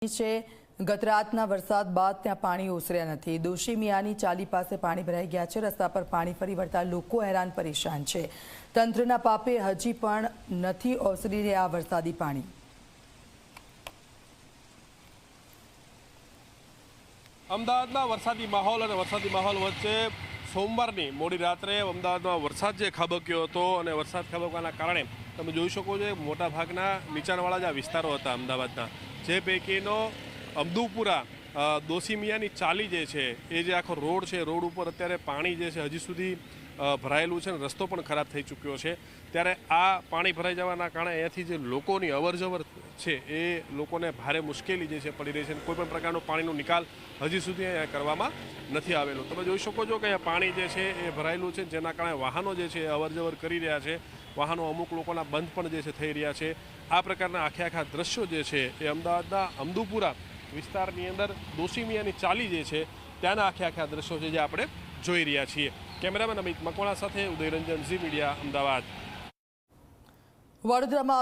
છે ગત રાતના વરસાદ બાદ ત્યાં પાણી ઓસર્યા નથી। દોશી મિયાની ચાલી પાસે પાણી ભરાઈ ગયા છે। રસ્તા પર પાણી ફરી વળતા લોકો હેરાન પરેશાન છે। તંત્રના પાપે હજી પણ નથી ઓસરી રહ્યા વરસાદી પાણી। અમદાવાદમાં વરસાદી માહોલ વચ્ચે સોમવારની મોડી રાત્રે અમદાવાદમાં વરસાદ જે ખાબક્યો હતો અને વરસાદ ખાબકવાના કારણે તમે જોઈ શકો છો મોટા ભાગના નીચાણવાળા જે વિસ્તારો હતા અમદાવાદના, જે પૈકીનો અમદુપુરા દોશી મિયાની ચાલી જે છે એ જે આખો રોડ છે, રોડ ઉપર અત્યારે પાણી જે છે હજી સુધી ભરાયેલું છે અને રસ્તો પણ ખરાબ થઈ ચૂક્યો છે। ત્યારે આ પાણી ભરાઈ જવાના કારણે અહીંયાથી જે લોકોની અવરજવર છે એ લોકોને ભારે મુશ્કેલી જે છે પડી રહી છે। કોઈ પણ પ્રકારનો પાણીનો નિકાલ હજી સુધી અહીંયા કરવામાં નથી આવેલો। તમે જોઈ શકો છો કે અહીંયા પાણી જે છે એ ભરાયેલું છે, જેના કારણે વાહનો જે છે એ અવરજવર કરી રહ્યા છે। વાહનો અમુક લોકોના બંધ પણ જે છે થઈ રહ્યા છે। આ પ્રકારના આખા દ્રશ્યો જે છે એ અમદાવાદના અમદુપુરા વિસ્તારની અંદર દોશી મિયાની ચાલી જે છે ત્યાંના આખા દ્રશ્યો છે જે આપણે જોઈ રહ્યા છીએ। કેમેરામેન અમિત મકવાણા સાથે ઉદયરંજન, ઝી મીડિયા, અમદાવાદ। વડોદરામાં